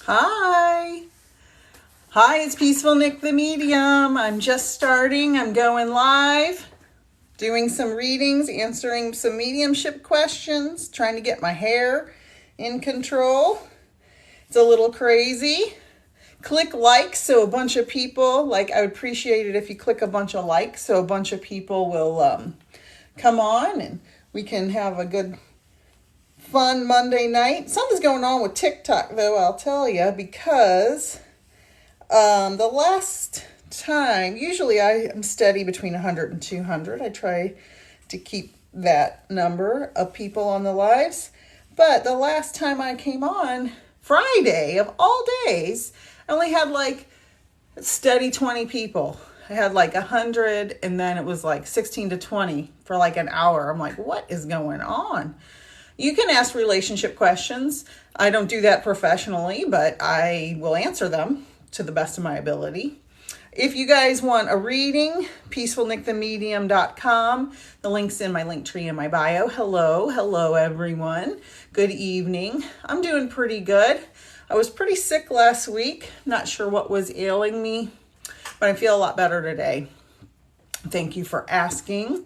Hi. Hi, it's Peaceful Nick the Medium. I'm just starting. I'm going live, doing some readings, answering some mediumship questions, trying to get my hair in control. It's a little crazy. Click like so a bunch of people, I would appreciate it if you click a bunch of likes so a bunch of people will come on and we can have a good fun Monday night. Something's going on with TikTok though, I'll tell you, because the last time, usually I am steady between 100 and 200. I try to keep that number of people on the lives. But the last time I came on, Friday of all days, I only had a steady 20 people. I had 100 and then it was 16 to 20 for an hour. I'm like, what is going on? You can ask relationship questions. I don't do that professionally, but I will answer them to the best of my ability. If you guys want a reading, peacefulnickthemedium.com. The link's in my link tree in my bio. Hello everyone. Good evening. I'm doing pretty good. I was pretty sick last week. Not sure what was ailing me, but I feel a lot better today. Thank you for asking.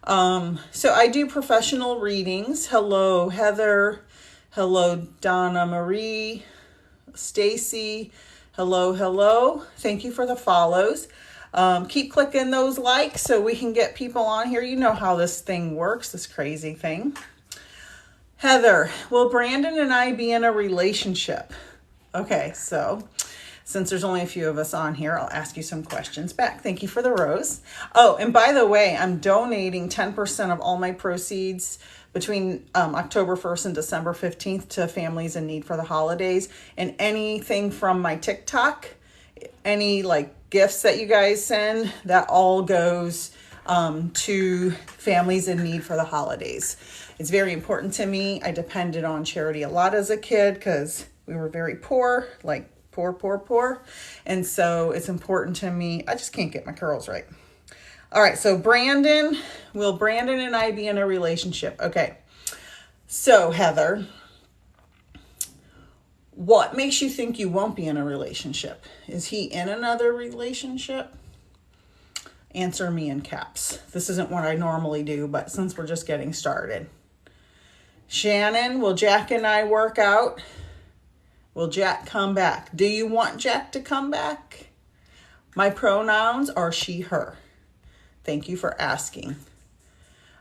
So I do professional readings. Hello, Heather. Hello, Donna Marie. Stacy. Hello. Thank you for the follows. Keep clicking those likes so we can get people on here. You know how this thing works, this crazy thing. Heather, will Brandon and I be in a relationship? Okay, so since there's only a few of us on here, I'll ask you some questions back. Thank you for the rose. Oh, and by the way, I'm donating 10% of all my proceeds between October 1st and December 15th to families in need for the holidays. And anything from my TikTok, any gifts that you guys send, that all goes to families in need for the holidays. It's very important to me. I depended on charity a lot as a kid because we were very poor, poor. And so it's important to me. I just can't get my curls right. All right. So will Brandon and I be in a relationship? Okay. So Heather, what makes you think you won't be in a relationship? Is he in another relationship? Answer me in caps. This isn't what I normally do, but since we're just getting started. Shannon, will Jack and I work out? Will Jack come back? Do you want Jack to come back? My pronouns are she, her. Thank you for asking.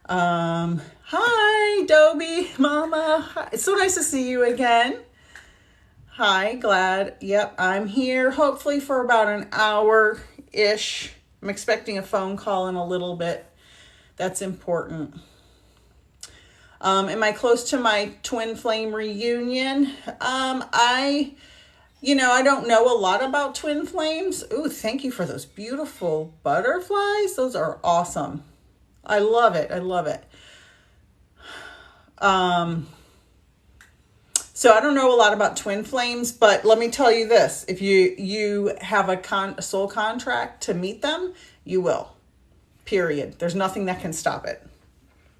Hi, Dobie, Mama. Hi. It's so nice to see you again. Hi, glad. Yep, I'm here hopefully for about an hour-ish. I'm expecting a phone call in a little bit. That's important. Am I close to my twin flame reunion? I don't know a lot about twin flames. Ooh, thank you for those beautiful butterflies. Those are awesome. I love it. So I don't know a lot about twin flames, but let me tell you this. If you have a soul contract to meet them, you will. Period. There's nothing that can stop it.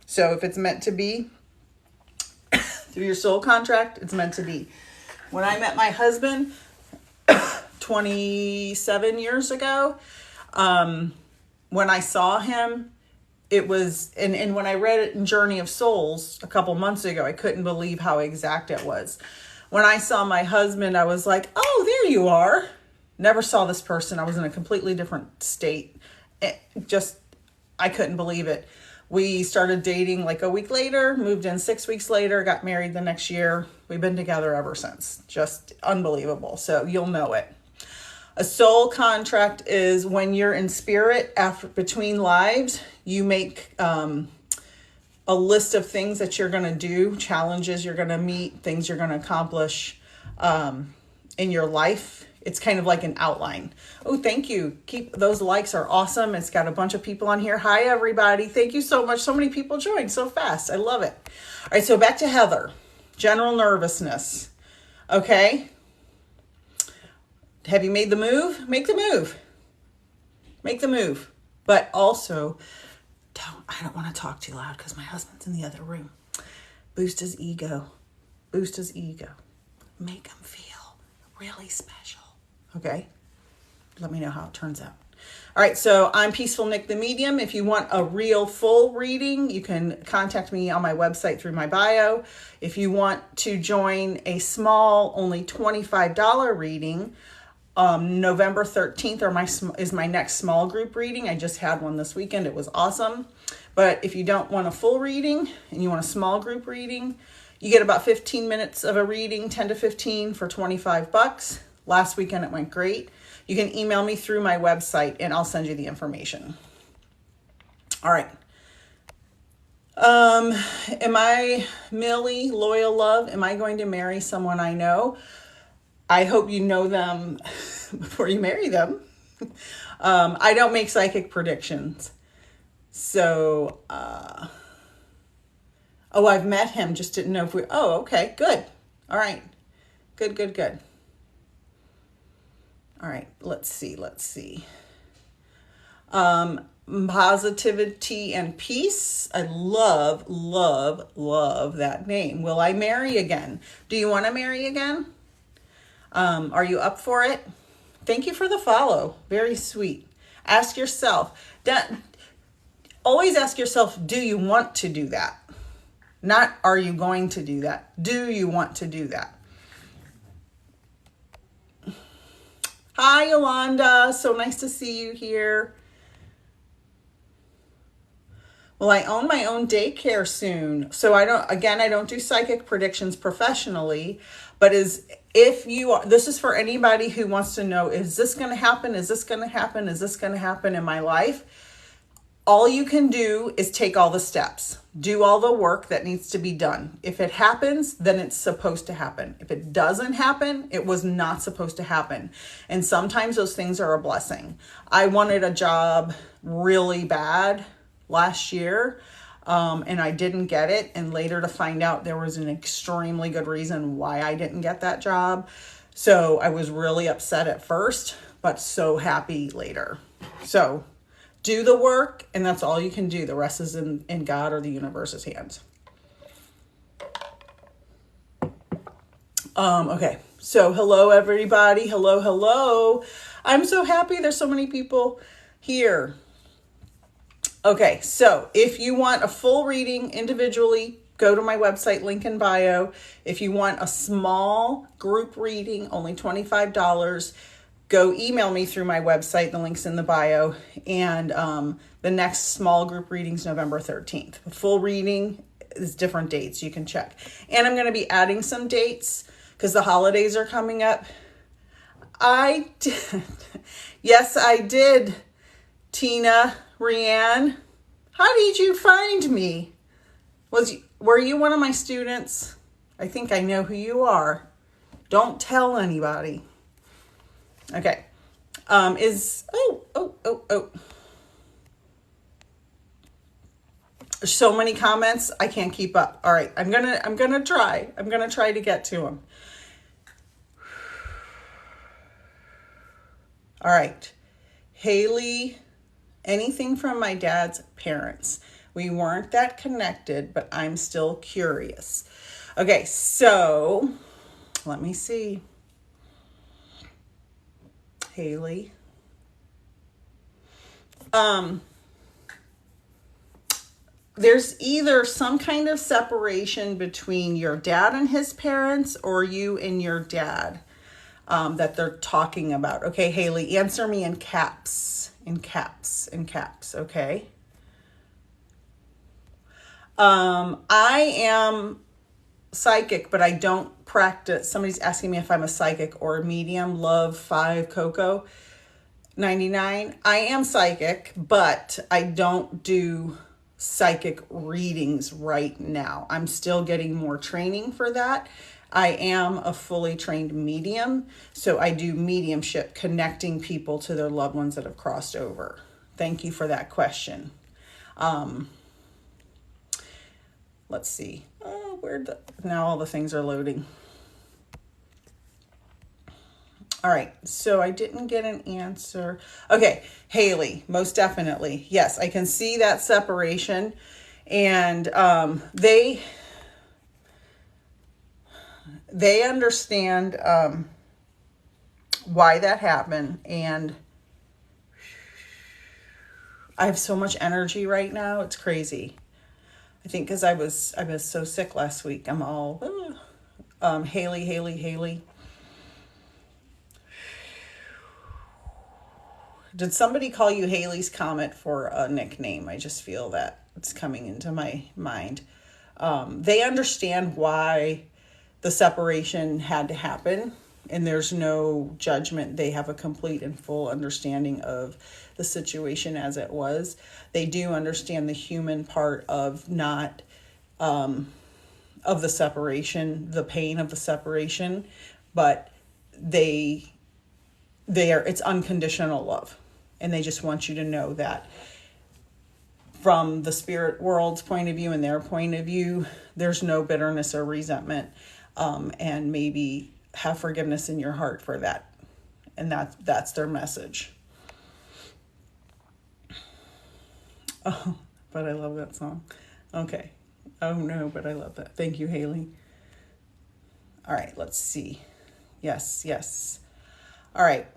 So if it's meant to be, through your soul contract, it's meant to be. When I met my husband 27 years ago, when I saw him, it was, and when I read it in Journey of Souls a couple months ago, I couldn't believe how exact it was. When I saw my husband, I was like, oh, there you are. Never saw this person. I was in a completely different state. I couldn't believe it. We started dating a week later, moved in 6 weeks later, got married the next year. We've been together ever since. Just unbelievable. So you'll know it. A soul contract is when you're in spirit between lives, you make a list of things that you're going to do, challenges you're going to meet, things you're going to accomplish in your life. It's kind of like an outline. Oh, thank you. Those likes are awesome. It's got a bunch of people on here. Hi, everybody. Thank you so much. So many people joined so fast. I love it. All right, so back to Heather. General nervousness. Okay. Have you made the move? Make the move. Make the move. But also, I don't want to talk too loud because my husband's in the other room. Boost his ego. Make him feel really special. Okay? Let me know how it turns out. All right, so I'm Peaceful Nick the Medium. If you want a real full reading, you can contact me on my website through my bio. If you want to join a small, only $25 reading, November 13th is my next small group reading. I just had one this weekend. It was awesome. But if you don't want a full reading and you want a small group reading, you get about 15 minutes of a reading, 10 to 15 for $25. Last weekend it went great. You can email me through my website and I'll send you the information. All right. Am I Millie, loyal love? Am I going to marry someone I know? I hope you know them before you marry them. I don't make psychic predictions. So, I've met him, just didn't know if okay, good. All right. Good. All right, let's see. Positivity and peace. I love that name. Will I marry again? Do you want to marry again? Are you up for it? Thank you for the follow. Very sweet. Ask yourself. Always ask yourself, do you want to do that? Not, are you going to do that? Do you want to do that? Hi, Yolanda. So nice to see you here. Well, I own my own daycare soon. So I don't do psychic predictions professionally, but this is for anybody who wants to know, is this going to happen? Is this going to happen? Is this going to happen in my life? All you can do is take all the steps, do all the work that needs to be done. If it happens, then it's supposed to happen. If it doesn't happen, it was not supposed to happen. And sometimes those things are a blessing. I wanted a job really bad last year, and I didn't get it. And later to find out there was an extremely good reason why I didn't get that job. So I was really upset at first, but so happy later. So do the work, and that's all you can do. The rest is in God or the universe's hands. Okay, so hello, everybody. Hello. I'm so happy there's so many people here. Okay, so if you want a full reading individually, go to my website, link in bio. If you want a small group reading, only $25, go email me through my website. The link's in the bio. And the next small group reading's November 13th. The full reading is different dates. You can check. And I'm going to be adding some dates because the holidays are coming up. I did. Yes, I did. Tina, Rianne, how did you find me? Were you one of my students? I think I know who you are. Don't tell anybody. Okay. There's so many comments, I can't keep up. All right, I'm gonna try. I'm gonna try to get to them. All right, Haley. Anything from my dad's parents. We weren't that connected, but I'm still curious. Okay, so let me see. Haley. There's either some kind of separation between your dad and his parents or you and your dad that they're talking about. Okay, Haley, answer me in caps. In caps, okay? I am psychic, but I don't practice. Somebody's asking me if I'm a psychic or a medium. Love 5 Coco 99. I am psychic, but I don't do psychic readings right now. I'm still getting more training for that. I am a fully trained medium, so I do mediumship, connecting people to their loved ones that have crossed over. Thank you for that question. Let's see. Now all the things are loading. All right, so I didn't get an answer. Okay, Haley, most definitely. Yes, I can see that separation. And they understand why that happened. And I have so much energy right now. It's crazy. I think because I was so sick last week. I'm all, Haley. Did somebody call you Haley's Comet for a nickname? I just feel that it's coming into my mind. They understand why the separation had to happen, and there's no judgment. They have a complete and full understanding of the situation as it was. They do understand the human part of not, of the separation, the pain of the separation, but it's unconditional love. And they just want you to know that from the spirit world's point of view and their point of view, there's no bitterness or resentment, and maybe have forgiveness in your heart for that. And that's their message. Oh, but I love that song. Okay. Oh no, but I love that. Thank you, Haley. All right, let's see. Yes. All right.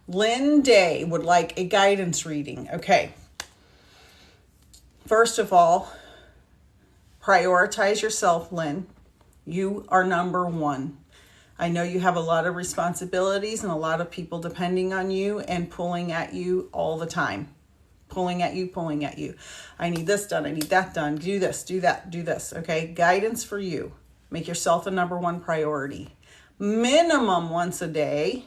Lynn Day would like a guidance reading. Okay. First of all, prioritize yourself, Lynn. You are number one. I know you have a lot of responsibilities and a lot of people depending on you and pulling at you all the time. Pulling at you. I need this done. I need that done. Do this, do that, do this. Okay. Guidance for you. Make yourself a number one priority. Minimum once a day,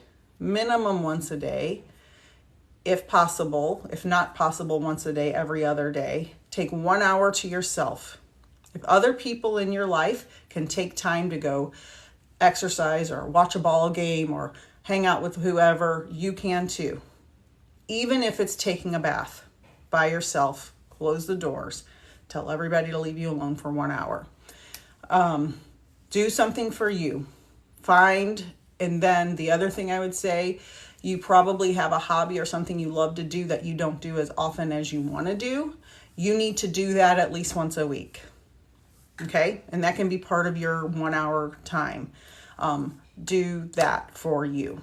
if possible. If not possible, once a day, every other day. Take 1 hour to yourself. If other people in your life can take time to go exercise or watch a ball game or hang out with whoever, you can too. Even if it's taking a bath by yourself, close the doors, tell everybody to leave you alone for 1 hour. Do something for you. And then the other thing I would say, you probably have a hobby or something you love to do that you don't do as often as you want to do. You need to do that at least once a week. Okay? And that can be part of your 1 hour time. Do that for you.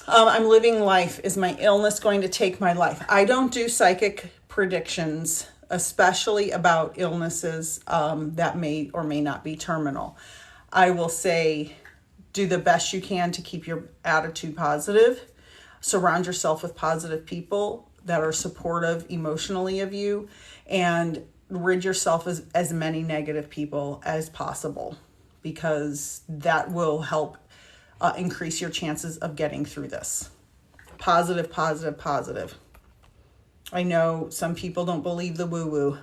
I'm living life. Is my illness going to take my life? I don't do psychic predictions, especially about illnesses that may or may not be terminal. I will say, do the best you can to keep your attitude positive. Surround yourself with positive people that are supportive emotionally of you, and rid yourself of as many negative people as possible, because that will help increase your chances of getting through this. Positive. I know some people don't believe the woo-woo.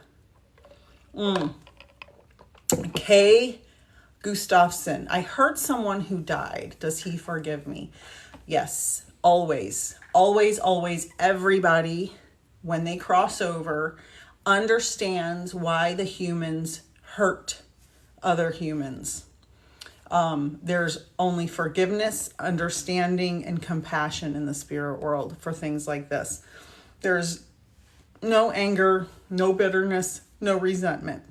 Kay Gustafson. I heard someone who died. Does he forgive me? Yes, always. Everybody, when they cross over, understands why the humans hurt other humans. There's only forgiveness, understanding, and compassion in the spirit world for things like this. There's no anger, no bitterness, no resentment.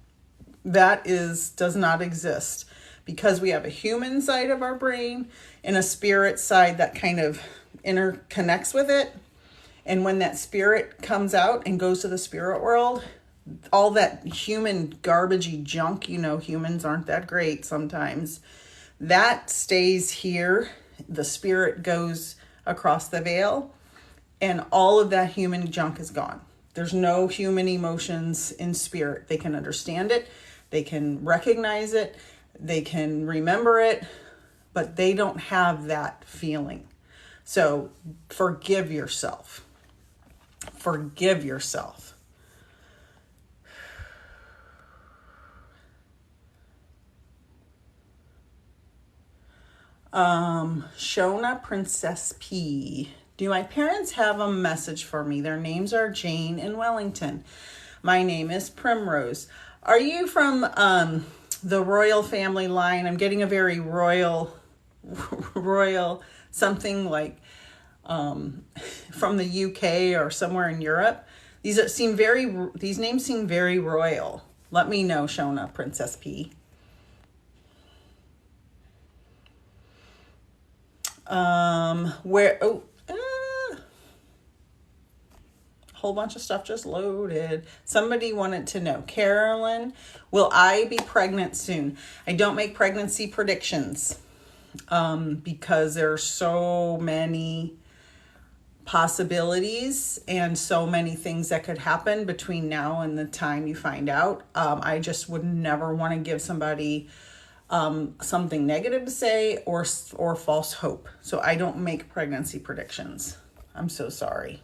That does not exist, because we have a human side of our brain and a spirit side that kind of interconnects with it. And when that spirit comes out and goes to the spirit world, all that human garbagey junk, humans aren't that great sometimes, that stays here. The spirit goes across the veil, and all of that human junk is gone. There's no human emotions in spirit. They can understand it. They can recognize it. They can remember it, but they don't have that feeling. So forgive yourself. Forgive yourself. Shona Princess P. Do my parents have a message for me? Their names are Jane and Wellington. My name is Primrose. Are you from the royal family line? I'm getting a very royal, something like from the UK or somewhere in Europe. These names seem very royal. Let me know, Shona Princess P. Where, oh, whole bunch of stuff just loaded. Somebody wanted to know, Carolyn, will I be pregnant soon? I don't make pregnancy predictions because there are so many possibilities and so many things that could happen between now and the time you find out. I just would never want to give somebody something negative to say or false hope. So I don't make pregnancy predictions. I'm so sorry.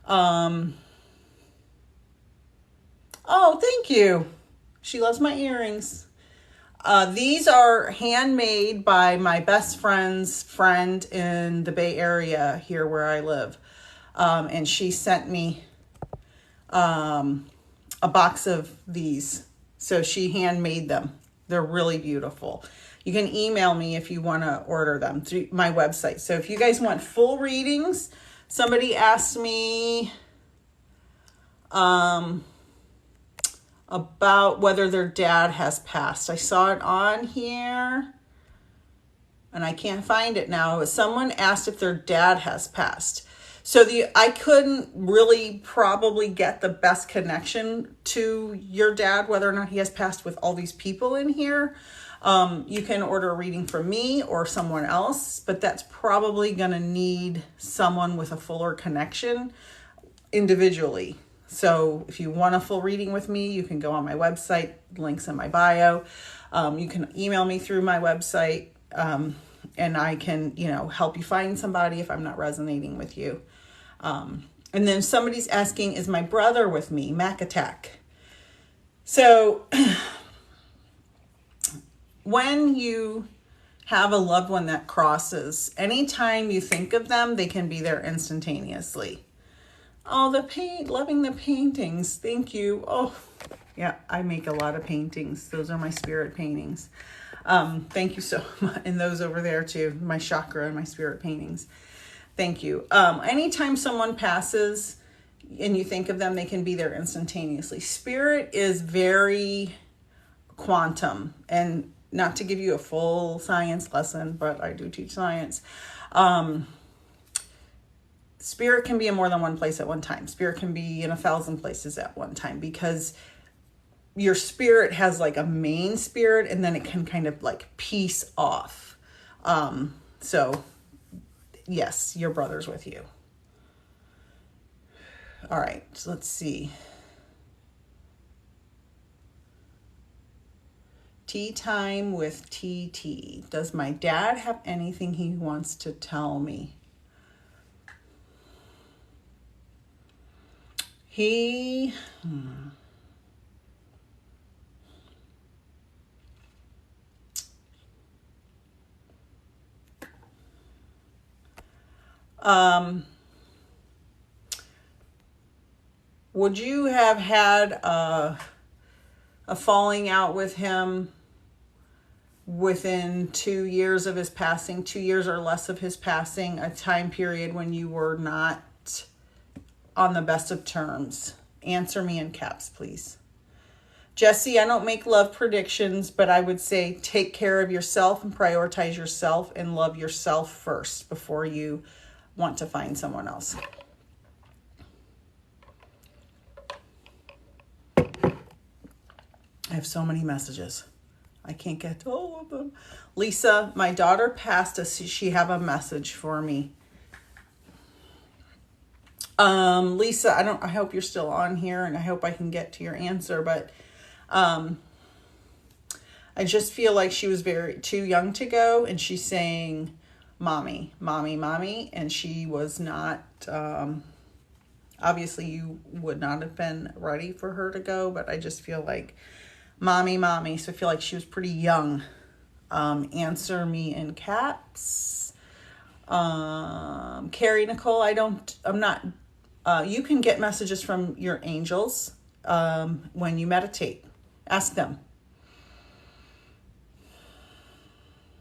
Oh, thank you. She loves my earrings. These are handmade by my best friend's friend in the Bay Area here where I live. And she sent me a box of these. So she handmade them. They're really beautiful. You can email me if you want to order them through my website. So if you guys want full readings, somebody asked me about whether their dad has passed. I saw it on here and I can't find it now. Someone asked if their dad has passed. So I couldn't really probably get the best connection to your dad, whether or not he has passed with all these people in here. You can order a reading from me or someone else, but that's probably going to need someone with a fuller connection individually. So if you want a full reading with me, you can go on my website, links in my bio. You can email me through my website, and I can, help you find somebody if I'm not resonating with you. And then somebody's asking, is my brother with me? Mac Attack. So when you have a loved one that crosses, anytime you think of them, they can be there instantaneously. Oh, loving the paintings. Thank you. Oh, yeah, I make a lot of paintings. Those are my spirit paintings. Thank you so much. And those over there too, my chakra and my spirit paintings. Thank you. Anytime someone passes and you think of them, they can be there instantaneously. Spirit is very quantum, and not to give you a full science lesson, but I do teach science. Spirit can be in more than one place at one time. Spirit can be in 1,000 places at one time, because your spirit has like a main spirit and then it can kind of like piece off. So yes, your brother's with you. All right, so let's see. Tea time with TT. Does my dad have anything he wants to tell me? He... Would you have had a falling out with him within 2 years of his passing, 2 years or less of his passing, a time period when you were not on the best of terms? Answer me in caps, please. Jesse, I don't make love predictions, but I would say take care of yourself and prioritize yourself and love yourself first before you want to find someone else. I have so many messages. I can't get to all of them. Lisa, my daughter passed. Does she have a message for me? Lisa, I hope you're still on here, and I hope I can get to your answer, but I just feel like she was too young to go, and she's saying mommy, mommy, mommy, and she was not, obviously you would not have been ready for her to go, but I just feel like mommy, mommy. So I feel like she was pretty young. Answer me in caps. Carrie Nicole, I'm not, you can get messages from your angels when you meditate. Ask them.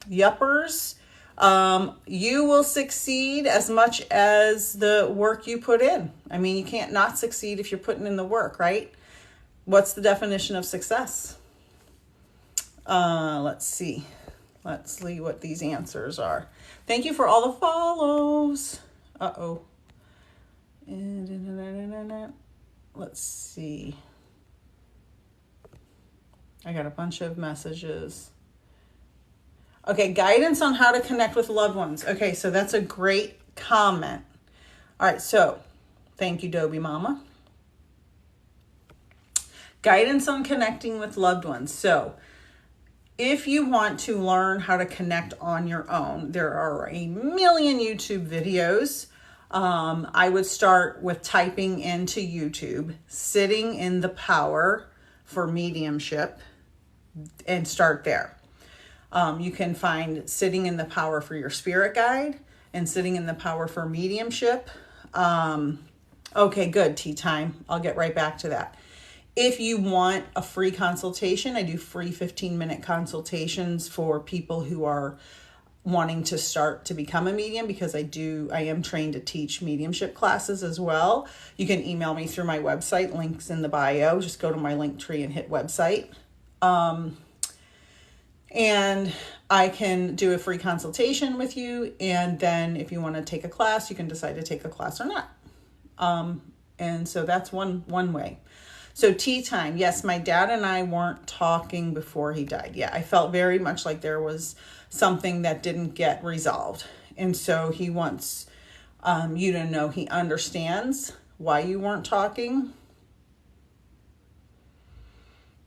Yuppers, you will succeed as much as the work you put in. I mean, you can't not succeed if you're putting in the work, right? What's the definition of success? Let's see. Let's see what these answers are. Thank you for all the follows. Uh-oh. Let's see. I got a bunch of messages. Okay, guidance on how to connect with loved ones. Okay, so that's a great comment. All right, so thank you, Dobie Mama. Guidance on connecting with loved ones. So if you want to learn how to connect on your own, there are a million YouTube videos. I would start with typing into YouTube, sitting in the power for mediumship, and start there. You can find sitting in the power for your spirit guide and sitting in the power for mediumship. Okay, good, tea time. I'll get right back to that. If you want a free consultation, I do free 15-minute consultations for people who are wanting to start to become a medium, because I am trained to teach mediumship classes as well. You can email me through my website, links in the bio. Just go to my link tree and hit website. And I can do a free consultation with you. And then if you want to take a class, you can decide to take a class or not. And so that's one way. So tea time. Yes, my dad and I weren't talking before he died. Yeah, I felt very much like there was something that didn't get resolved. And so he wants you to know he understands why you weren't talking.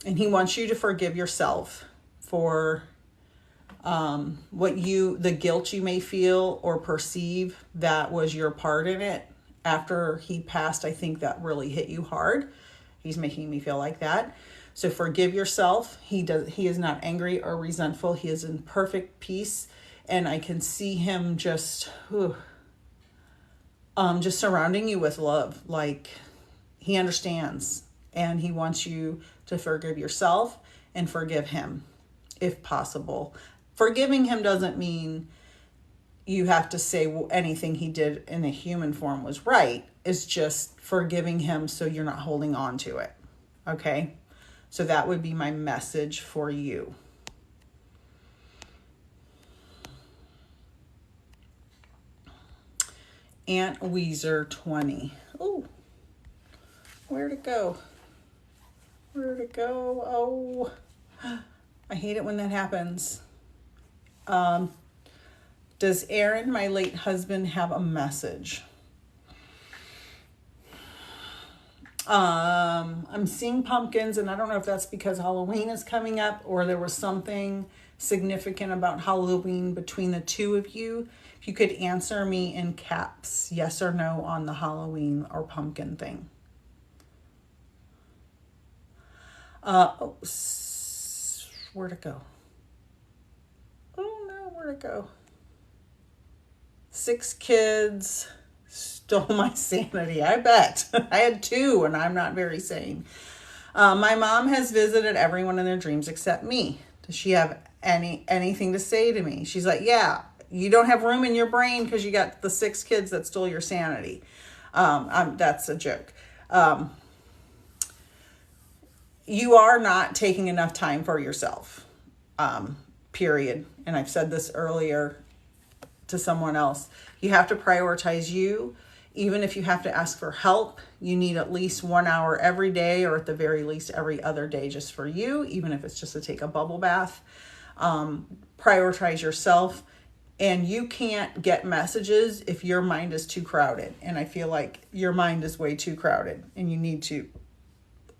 And he wants you to forgive yourself for the guilt you may feel or perceive that was your part in it. After he passed, I think that really hit you hard. He's making me feel like that. So forgive yourself. He is not angry or resentful. He is in perfect peace. And I can see him just surrounding you with love. Like, he understands, and he wants you to forgive yourself and forgive him if possible. Forgiving him doesn't mean you have to say anything he did in a human form was right. It's just forgiving him so you're not holding on to it. Okay? So that would be my message for you. Aunt Weezer 20. Oh, where'd it go? Where'd it go? Oh, I hate it when that happens. Does Aaron, my late husband, have a message? I'm seeing pumpkins, and I don't know if that's because Halloween is coming up or there was something significant about Halloween between the two of you. If you could answer me in caps, yes or no, on the Halloween or pumpkin thing. Where'd it go? Oh no, where'd it go? 6 kids stole my sanity. I bet. I had 2 and I'm not very sane. My mom has visited everyone in their dreams except me. Does she have anything to say to me? She's like, yeah, you don't have room in your brain because you got the 6 kids that stole your sanity. That's a joke. You are not taking enough time for yourself, period. And I've said this earlier to someone else. You have to prioritize you. Even if you have to ask for help, you need at least 1 hour every day, or at the very least every other day, just for you, even if it's just to take a bubble bath. Prioritize yourself. And you can't get messages if your mind is too crowded. And I feel like your mind is way too crowded, and you need to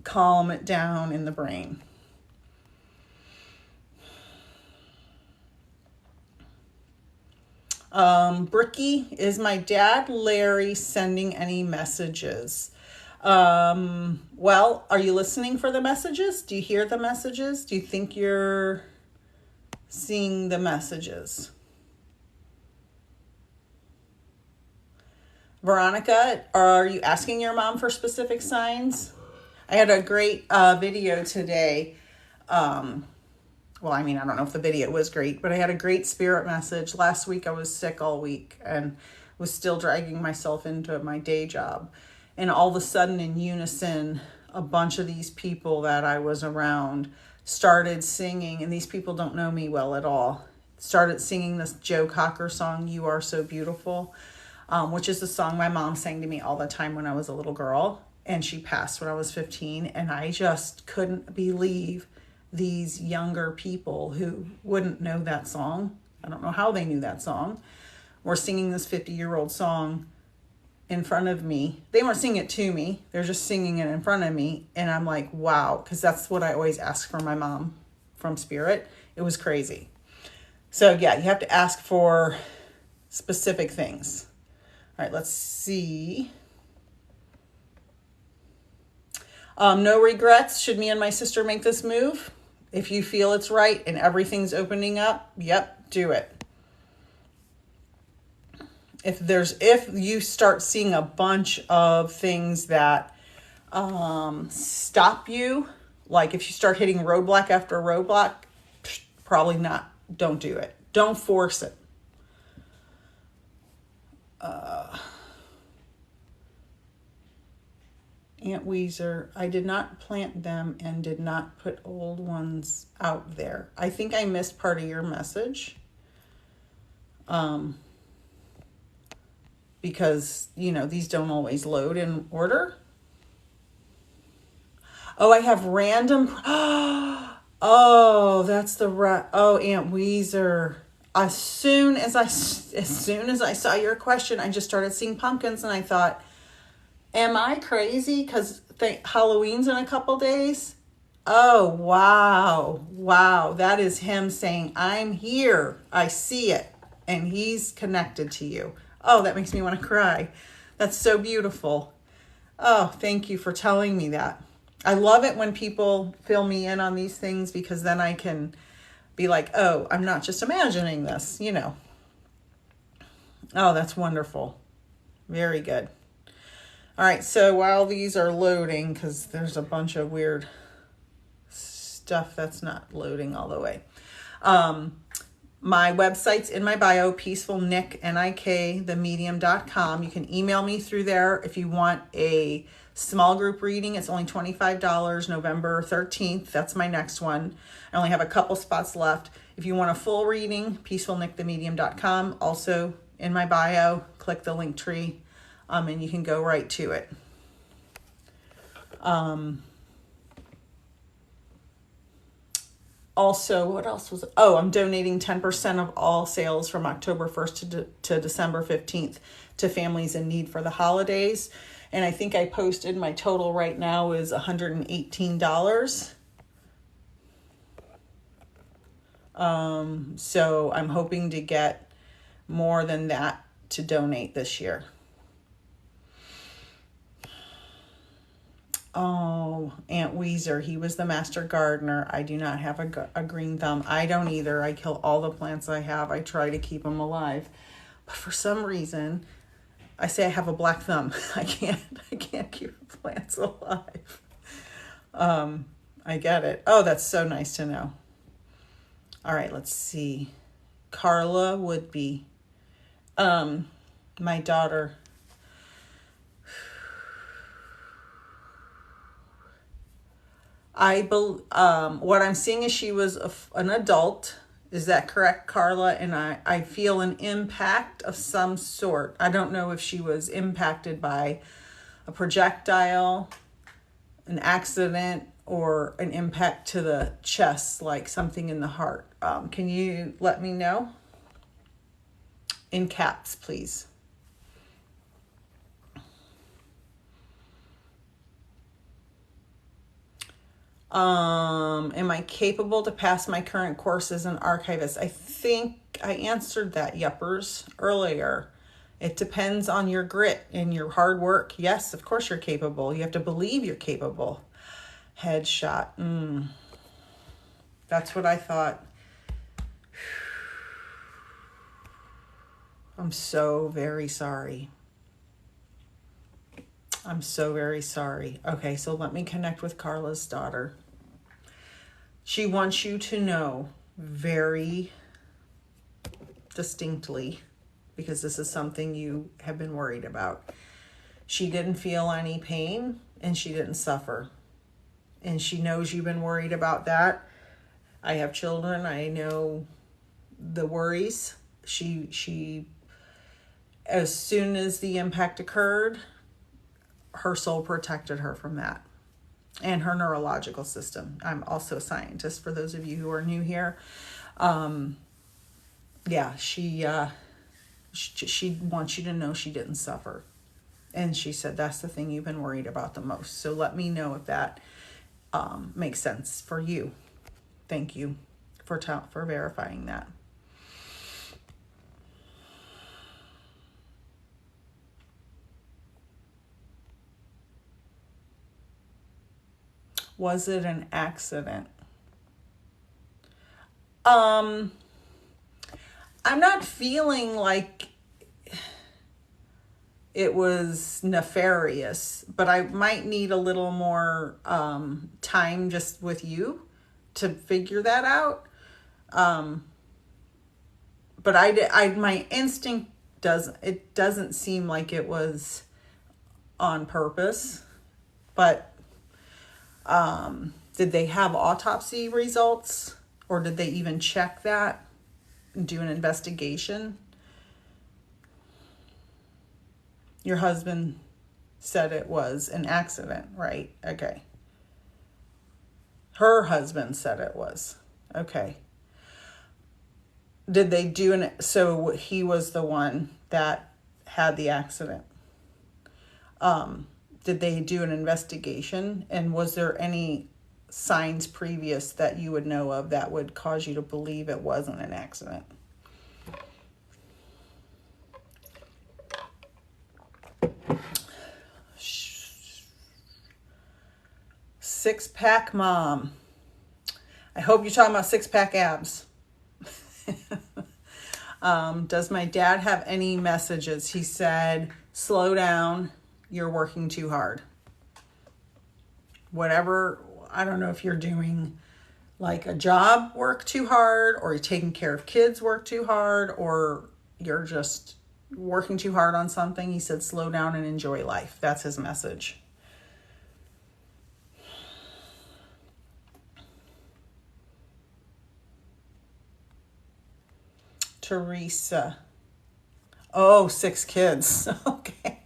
calm it down in the brain. Bricky, is my dad Larry sending any messages? Well, are you listening for the messages? Do you hear the messages? Do you think you're seeing the messages? Veronica, are you asking your mom for specific signs? I had a great video today. Well, I mean, I don't know if the video was great, but I had a great spirit message. Last week I was sick all week and was still dragging myself into my day job. And all of a sudden, in unison, a bunch of these people that I was around started singing, and these people don't know me well at all. started singing this Joe Cocker song, You Are So Beautiful, which is the song my mom sang to me all the time when I was a little girl. And she passed when I was 15. And I just couldn't believe these younger people who wouldn't know that song. I don't know how they knew that song. Were singing this 50-year-old song in front of me. They weren't singing it to me. They're just singing it in front of me. And I'm like, wow, because that's what I always ask for my mom from Spirit. It was crazy. So yeah, you have to ask for specific things. All right, let's see. No regrets. Should me and my sister make this move? If you feel it's right and everything's opening up, yep, do it. If you start seeing a bunch of things that stop you, like if you start hitting roadblock after roadblock, probably not. Don't do it. Don't force it. Aunt Weezer, I did not plant them and did not put old ones out there. I think I missed part of your message. Because, these don't always load in order. Oh, I have random. Oh, that's oh, Aunt Weezer. As soon as I saw your question, I just started seeing pumpkins and I thought, am I crazy? Because Halloween's in a couple days. Oh, wow. Wow. That is him saying, I'm here. I see it. And he's connected to you. Oh, that makes me want to cry. That's so beautiful. Oh, thank you for telling me that. I love it when people fill me in on these things because then I can be like, oh, I'm not just imagining this, Oh, that's wonderful. Very good. All right, so while these are loading, because there's a bunch of weird stuff that's not loading all the way. My website's in my bio, peacefulnik, N-I-K, themedium.com. You can email me through there if you want a small group reading. It's only $25, November 13th. That's my next one. I only have a couple spots left. If you want a full reading, peacefulnikthemedium.com. Also in my bio, click the link tree, and you can go right to it. Also, what else was it? Oh, I'm donating 10% of all sales from October 1st to December 15th to families in need for the holidays. And I think I posted my total right now is $118. So I'm hoping to get more than that to donate this year. Oh, Aunt Weezer, he was the master gardener. I do not have a green thumb. I don't either. I kill all the plants I have. I try to keep them alive. But for some reason, I say I have a black thumb. I can't keep plants alive. I get it. Oh, that's so nice to know. All right, let's see. Carla would be my daughter. What I'm seeing is she was an adult. Is that correct, Carla? And I feel an impact of some sort. I don't know if she was impacted by a projectile, an accident, or an impact to the chest, like something in the heart. Can you let me know? In caps, please. Am I capable to pass my current course as an archivist? I think I answered that, yuppers, earlier. It depends on your grit and your hard work. Yes, of course you're capable. You have to believe you're capable. Headshot. That's what I thought. I'm so very sorry. I'm so very sorry. Okay, so let me connect with Carla's daughter. She wants you to know very distinctly, because this is something you have been worried about. She didn't feel any pain and she didn't suffer. And she knows you've been worried about that. I have children. I know the worries. She as soon as the impact occurred, her soul protected her from that, and her neurological system. I'm also a scientist, for those of you who are new here. Yeah, she wants you to know she didn't suffer. And she said, that's the thing you've been worried about the most. So let me know if that makes sense for you. Thank you for verifying that. Was it an accident? I'm not feeling like it was nefarious, but I might need a little more time just with you to figure that out. But my instinct doesn't seem like it was on purpose. But did they have autopsy results, or did they even check that and do an investigation? Your husband said it was an accident, right? Okay. Her husband said it was. Okay. Did they do so he was the one that had the accident. Did they do an investigation? And was there any signs previous that you would know of that would cause you to believe it wasn't an accident? Six-pack mom. I hope you're talking about six-pack abs. Does my dad have any messages? He said, slow down. You're working too hard. Whatever, I don't know if you're doing like a job work too hard, or you're taking care of kids work too hard, or you're just working too hard on something. He said, slow down and enjoy life. That's his message. Teresa. Oh, 6 kids. Okay.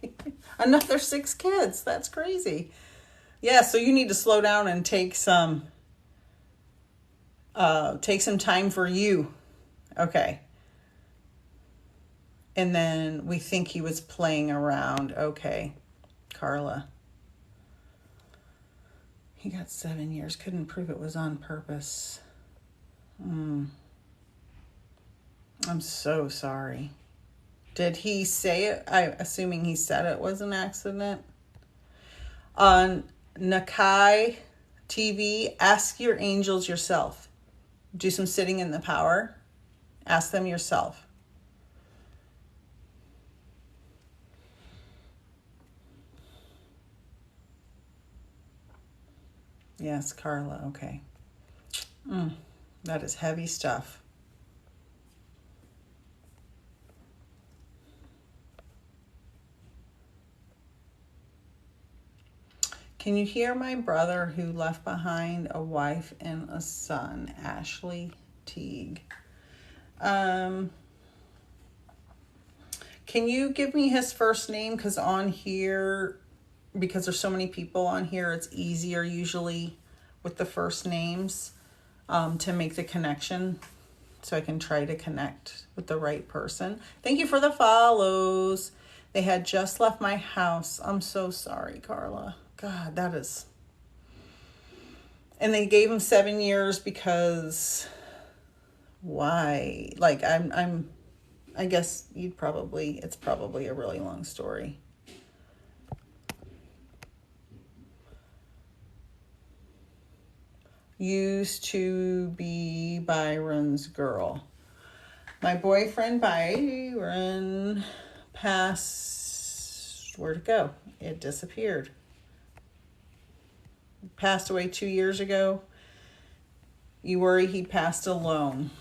Another 6 kids. That's crazy. Yeah, so you need to slow down and take some time for you. Okay. And then we think he was playing around. Okay. Carla. He got 7 years. Couldn't prove it was on purpose. I'm so sorry. Did he say it? I'm assuming he said it was an accident. On Nakai TV, ask your angels yourself. Do some sitting in the power. Ask them yourself. Yes, Carla. Okay. That is heavy stuff. Can you hear my brother who left behind a wife and a son, Ashley Teague? Can you give me his first name? Because on here, because there's so many people on here, it's easier usually with the first names to make the connection, so I can try to connect with the right person. Thank you for the follows. They had just left my house. I'm so sorry, Carla. God, that is... And they gave him 7 years because... Why? Like, I guess it's probably a really long story. Used to be Byron's girl. My boyfriend Byron passed... Where'd it go? It disappeared. Passed away 2 years ago. You worry he passed alone.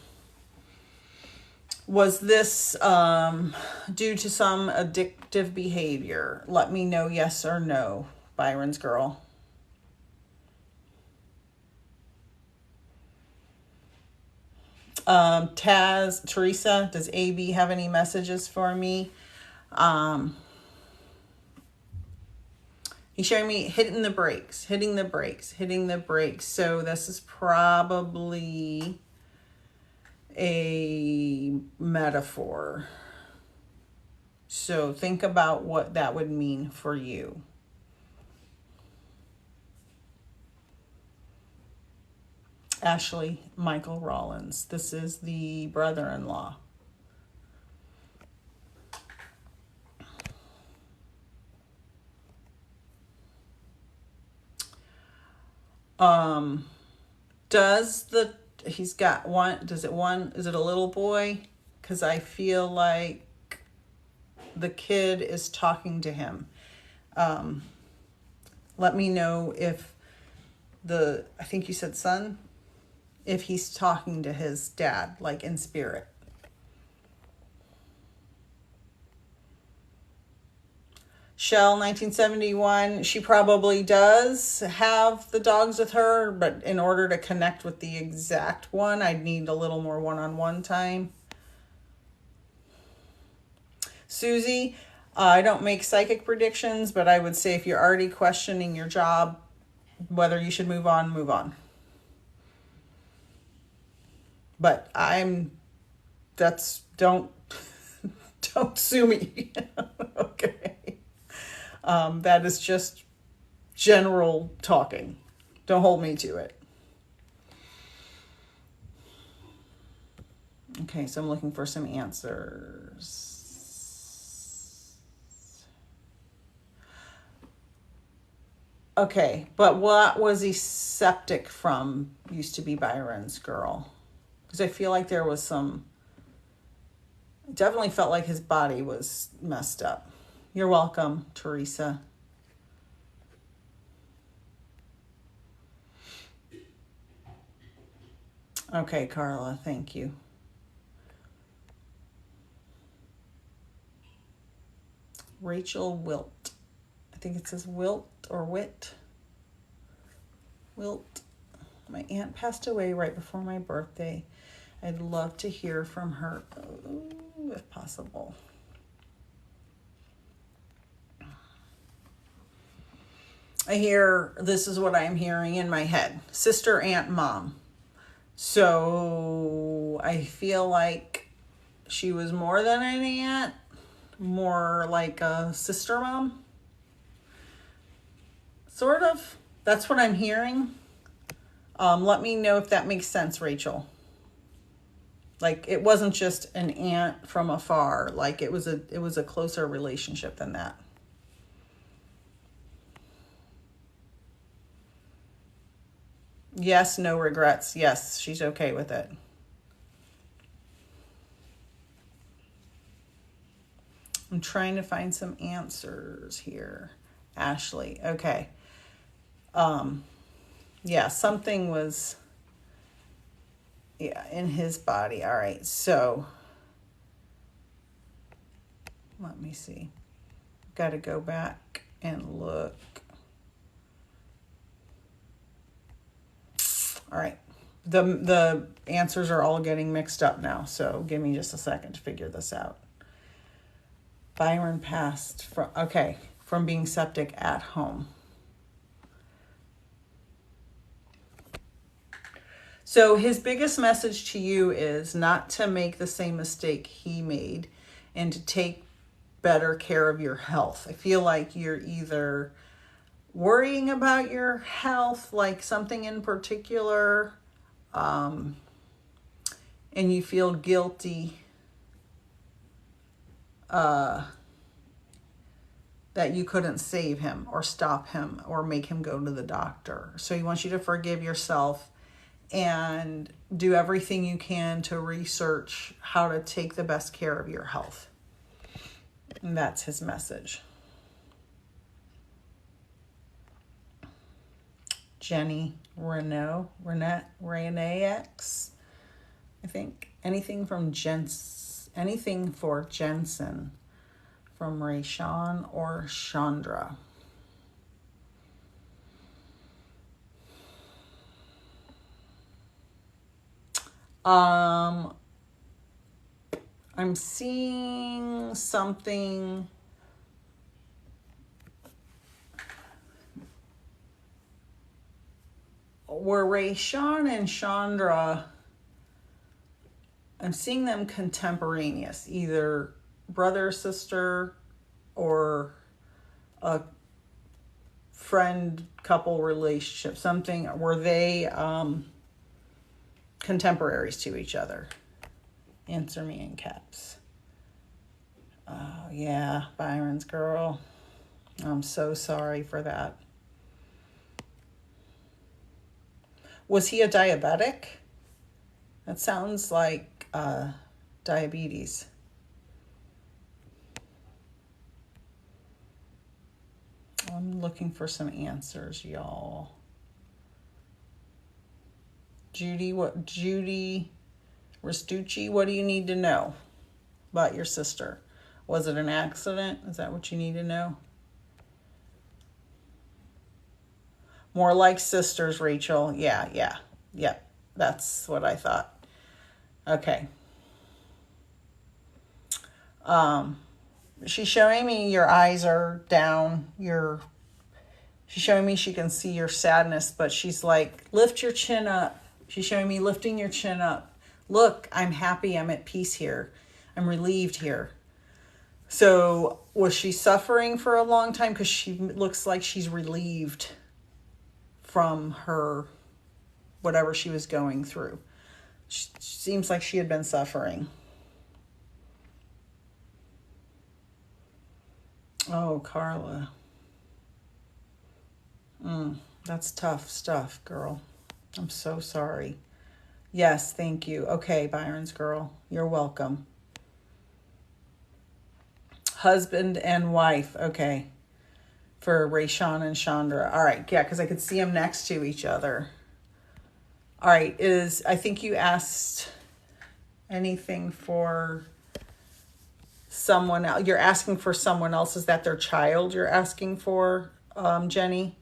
Was this due to some addictive behavior? Let me know yes or no, Byron's girl. Teresa, does AB have any messages for me? He's showing me hitting the brakes, hitting the brakes, hitting the brakes. So this is probably a metaphor. So think about what that would mean for you. Ashley Michael Rollins. This is the brother-in-law. He's got one, is it a little boy? Because I feel like the kid is talking to him. Let me know if I think you said son, if he's talking to his dad, like in spirit. Shell 1971, she probably does have the dogs with her, but in order to connect with the exact one, I'd need a little more one-on-one time. Susie, I don't make psychic predictions, but I would say if you're already questioning your job, whether you should move on, move on. But don't sue me. Okay. That is just general talking. Don't hold me to it. Okay, so I'm looking for some answers. Okay, but what was he septic from? Used to be Byron's girl. Because I feel like there was definitely felt like his body was messed up. You're welcome, Teresa. Okay, Carla, thank you. Rachel Wilt. I think it says Wilt or Wit. Wilt. My aunt passed away right before my birthday. I'd love to hear from her, if possible. This is what I'm hearing in my head. Sister, aunt, mom. So I feel like she was more than an aunt, more like a sister mom. Sort of. That's what I'm hearing. Let me know if that makes sense, Rachel. Like it wasn't just an aunt from afar. Like it was a closer relationship than that. Yes, no regrets. Yes, she's okay with it. I'm trying to find some answers here. Ashley, okay. Yeah, something was, in his body. All right, so let me see. Got to go back and look. All right. The answers are all getting mixed up now, so give me just a second to figure this out. Byron passed from being septic at home. So his biggest message to you is not to make the same mistake he made and to take better care of your health. I feel like you're either worrying about your health, like something in particular, and you feel guilty that you couldn't save him or stop him or make him go to the doctor. So he wants you to forgive yourself and do everything you can to research how to take the best care of your health. And that's his message. Jenny Renee X, I think. Anything for Jensen from Rayshawn or Chandra. I'm seeing something where Rayshawn and Chandra, I'm seeing them contemporaneous, either brother, sister, or a friend couple relationship, something where they contemporaries to each other. Answer me in caps. Oh yeah, Byron's girl. I'm so sorry for that. Was he a diabetic? That sounds like diabetes. I'm looking for some answers, y'all. Judy Restucci, what do you need to know about your sister? Was it an accident? Is that what you need to know? More like sisters, Rachel. Yeah. That's what I thought. Okay. She's showing me your eyes are down. She's showing me she can see your sadness, but she's like, lift your chin up. She's showing me lifting your chin up. Look, I'm happy. I'm at peace here. I'm relieved here. So was she suffering for a long time? Because she looks like she's relieved from her, whatever she was going through. She seems like she had been suffering. Oh, Carla. That's tough stuff, girl. I'm so sorry. Yes, thank you. Okay, Byron's girl. You're welcome. Husband and wife. Okay. For Rayshawn and Chandra. All right. Yeah, because I could see them next to each other. All right. I think you asked anything for someone else. You're asking for someone else. Is that their child you're asking for, Jenny?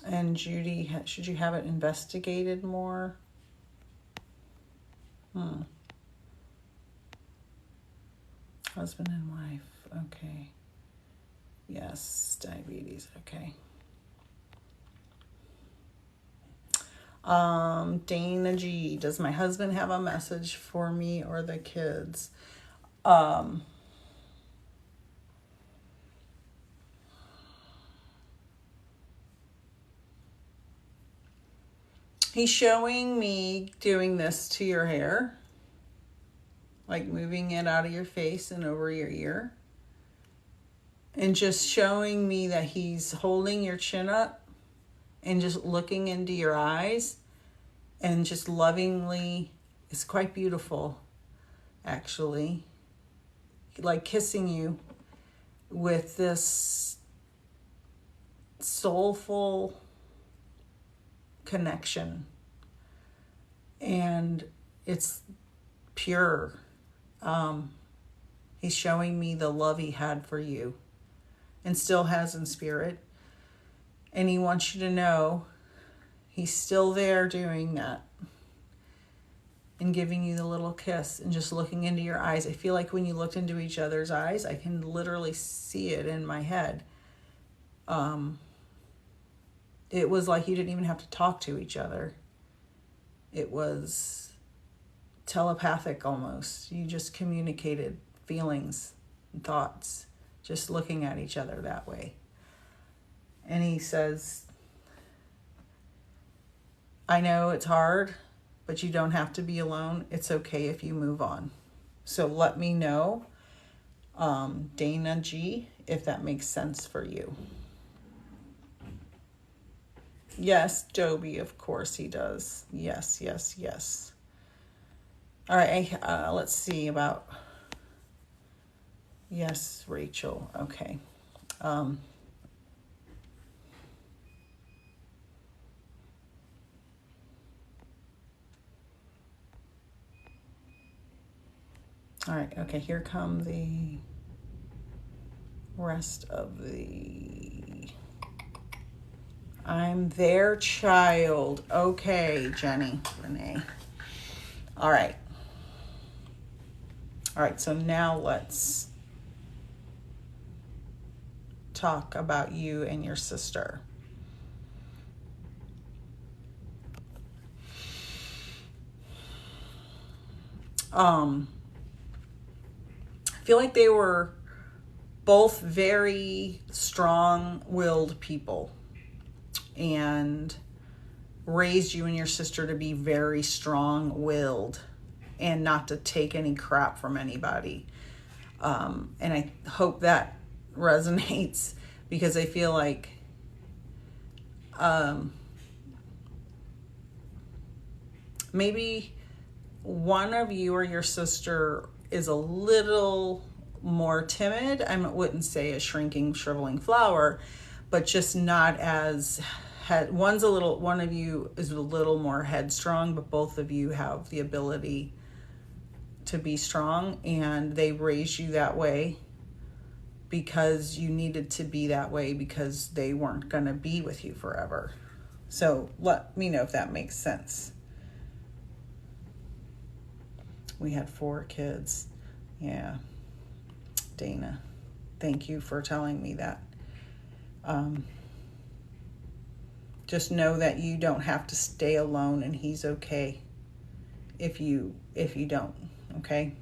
And Judy, should you have it investigated more? Husband and wife. Okay. Yes, diabetes. Okay. Dana G, does my husband have a message for me or the kids? He's showing me doing this to your hair, like moving it out of your face and over your ear, and just showing me that he's holding your chin up and just looking into your eyes and just lovingly. It's quite beautiful, actually, like kissing you with this soulful connection, and it's pure. He's showing me the love he had for you and still has in spirit, and he wants you to know he's still there doing that and giving you the little kiss and just looking into your eyes. I feel like when you looked into each other's eyes, I can literally see it in my head. It was like you didn't even have to talk to each other. It was telepathic almost. You just communicated feelings and thoughts, just looking at each other that way. And he says, I know it's hard, but you don't have to be alone. It's okay if you move on. So let me know, Dana G, if that makes sense for you. Yes, Dobie, of course he does. Yes. All right, let's see about... Yes, Rachel. Okay. All right, okay, here come the rest of the... I'm their child. Okay, Jenny, Renee. All right. All right, so now let's talk about you and your sister. I feel like they were both very strong-willed people and raised you and your sister to be very strong-willed and not to take any crap from anybody. And I hope that resonates, because I feel like maybe one of you or your sister is a little more timid. I wouldn't say a shrinking, shriveling flower, but just not as one of you is a little more headstrong, but both of you have the ability to be strong, and they raised you that way because you needed to be that way because they weren't going to be with you forever. So let me know if that makes sense. We had 4 kids. Yeah. Dana, thank you for telling me that. Just know that you don't have to stay alone, and he's okay if you don't, okay?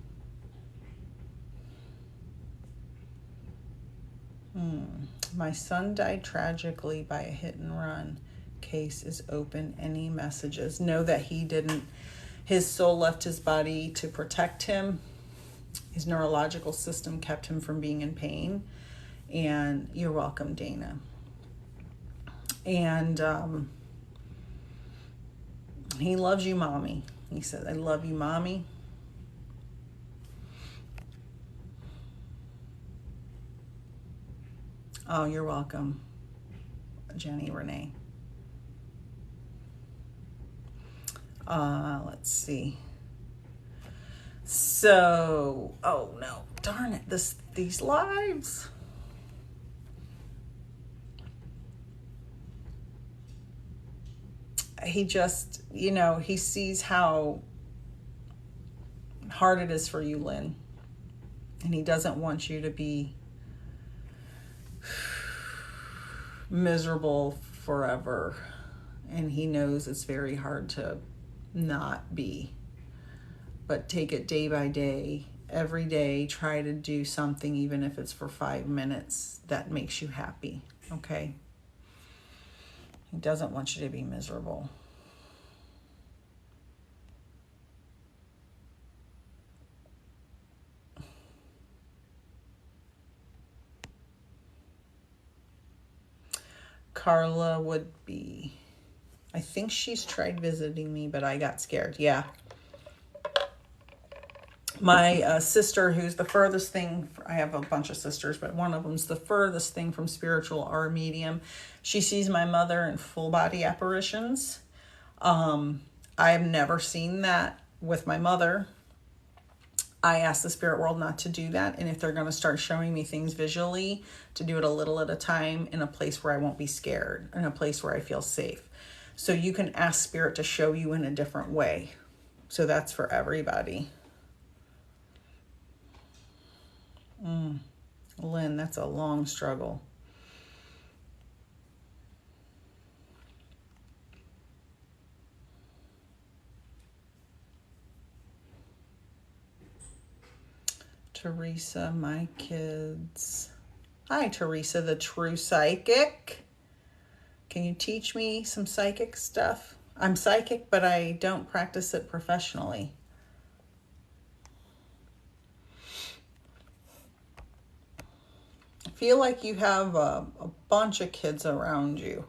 My son died tragically by a hit and run. Case is open. Any messages? Know that he didn't. His soul left his body to protect him. His neurological system kept him from being in pain. And you're welcome, Dana. And he loves you, Mommy. He said, I love you, Mommy. Oh, you're welcome, Jenny Renee. Let's see. So, oh no, darn it, these lives. He just, he sees how hard it is for you, Lynn. And he doesn't want you to be miserable forever. And he knows it's very hard to not be. But take it day by day. Every day, try to do something, even if it's for 5 minutes, that makes you happy. Okay? He doesn't want you to be miserable. Carla would be. I think she's tried visiting me, but I got scared. Yeah. My sister, who's the furthest thing, I have a bunch of sisters, but one of them's the furthest thing from spiritual or medium. She sees my mother in full body apparitions. I have never seen that with my mother. I asked the spirit world not to do that. And if they're going to start showing me things visually, to do it a little at a time in a place where I won't be scared, in a place where I feel safe. So you can ask spirit to show you in a different way. So that's for everybody. Lynn, that's a long struggle. Teresa, my kids. Hi, Teresa, the true psychic. Can you teach me some psychic stuff? I'm psychic, but I don't practice it professionally. I feel like you have a bunch of kids around you.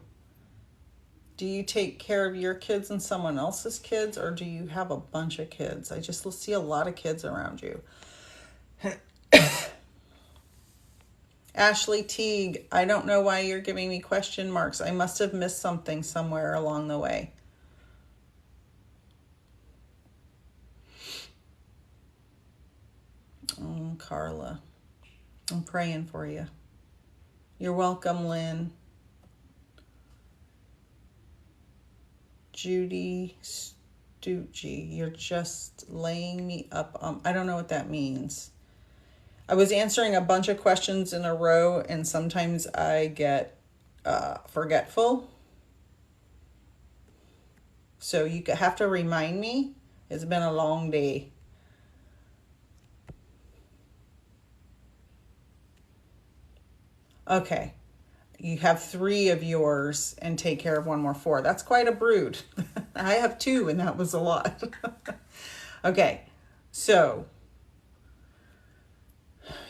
Do you take care of your kids and someone else's kids, or do you have a bunch of kids? I just see a lot of kids around you. Ashley Teague, I don't know why you're giving me question marks. I must have missed something somewhere along the way. Oh, Carla, I'm praying for you. You're welcome, Lynn. Judy Stucci, you're just laying me up. I don't know what that means. I was answering a bunch of questions in a row, and sometimes I get forgetful. So you have to remind me. It's been a long day. Okay. You have 3 of yours and take care of 1 more 4. That's quite a brood. I have 2 and that was a lot. Okay. So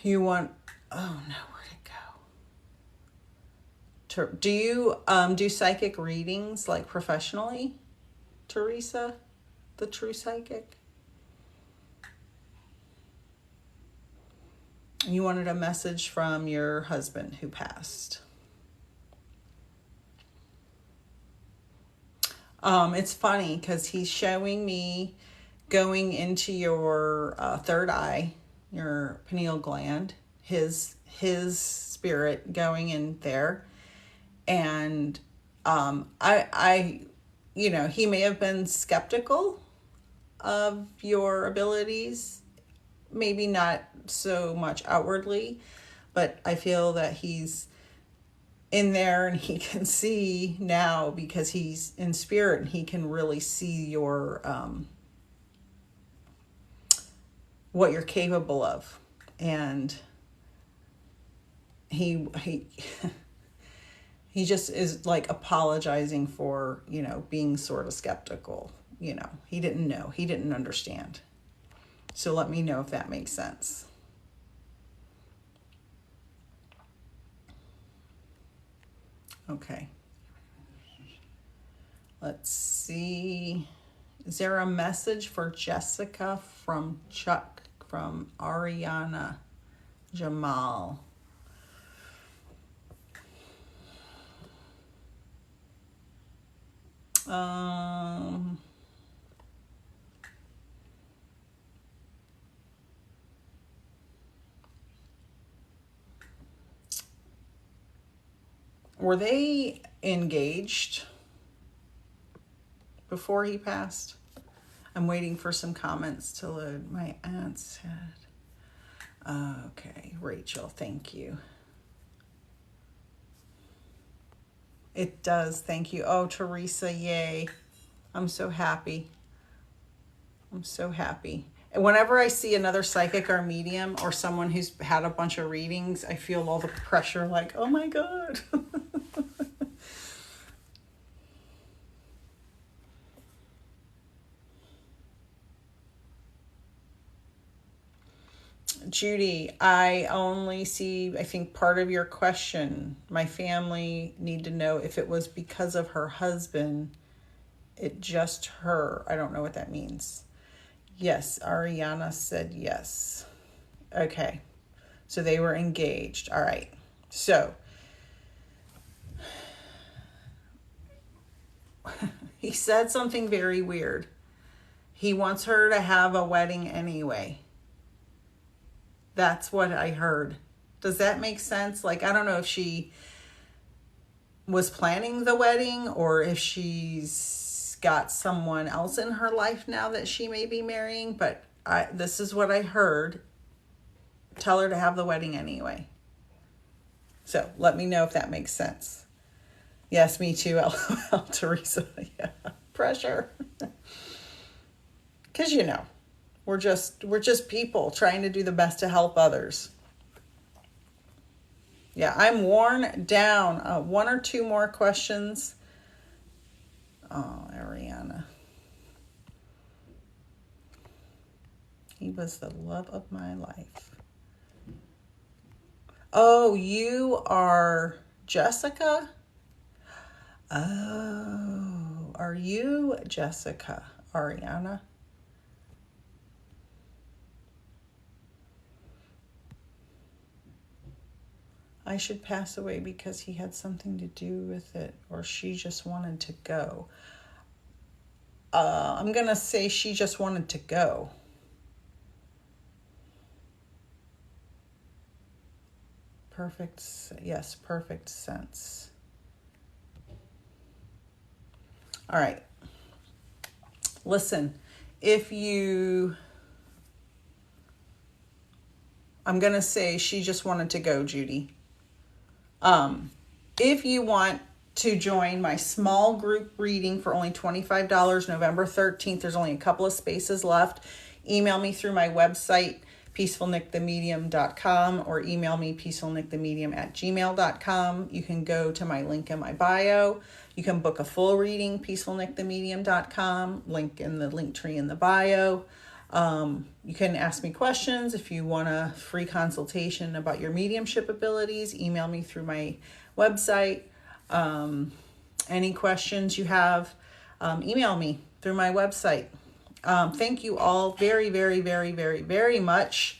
you want, oh no, where'd it go? Do you do psychic readings like professionally, Teresa, the true psychic? You wanted a message from your husband who passed. It's funny because he's showing me going into your third eye, your pineal gland, his spirit going in there. And I he may have been skeptical of your abilities, maybe not so much outwardly, but I feel that he's in there and he can see now because he's in spirit and he can really see your what you're capable of. And he he just is like apologizing for, being sort of skeptical. He didn't know, he didn't understand. So let me know if that makes sense. Okay. Let's see. Is there a message for Jessica from Chuck, from Ariana Jamal? Were they engaged before he passed? I'm waiting for some comments to load. My aunt said, okay, Rachel, thank you. It does, thank you. Oh, Teresa, yay. I'm so happy. I'm so happy. And whenever I see another psychic or medium or someone who's had a bunch of readings, I feel all the pressure like, oh my God. Judy, I only see, I think, part of your question. My family need to know if it was because of her husband. It just her. I don't know what that means. Yes, Ariana said yes. Okay. So they were engaged. All right. So he said something very weird. He wants her to have a wedding anyway. That's what I heard. Does that make sense? Like, I don't know if she was planning the wedding or if she's got someone else in her life now that she may be marrying, but this is what I heard. Tell her to have the wedding anyway. So let me know if that makes sense. Yes, me too, LOL, Teresa. Yeah, pressure. Because, we're just people trying to do the best to help others. Yeah, I'm worn down. 1 or 2 more questions. Oh, Ariana. He was the love of my life. Oh, you are Jessica? Oh, are you Jessica, Ariana? I should pass away because he had something to do with it, or she just wanted to go. I'm going to say she just wanted to go. Yes, perfect sense. All right. Listen, I'm going to say she just wanted to go, Judy. If you want to join my small group reading for only $25, November 13th, there's only a couple of spaces left. Email me through my website, peacefulnickthemedium.com, or email me peacefulnickthemedium@gmail.com. You can go to my link in my bio. You can book a full reading, peacefulnickthemedium.com, link in the link tree in the bio. You can ask me questions. If you want a free consultation about your mediumship abilities, email me through my website. Any questions you have, email me through my website. Thank you all very, very, very, very, very much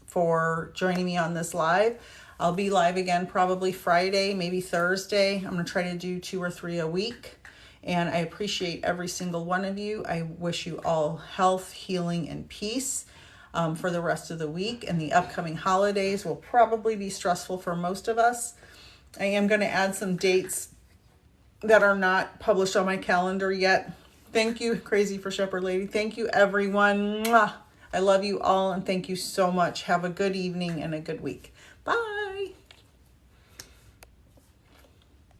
for joining me on this live. I'll be live again probably Friday, maybe Thursday. I'm going to try to do 2 or 3 a week. And I appreciate every single one of you. I wish you all health, healing, and peace for the rest of the week. And the upcoming holidays will probably be stressful for most of us. I am going to add some dates that are not published on my calendar yet. Thank you, Crazy for Shepherd Lady. Thank you, everyone. Mwah. I love you all, and thank you so much. Have a good evening and a good week. Bye.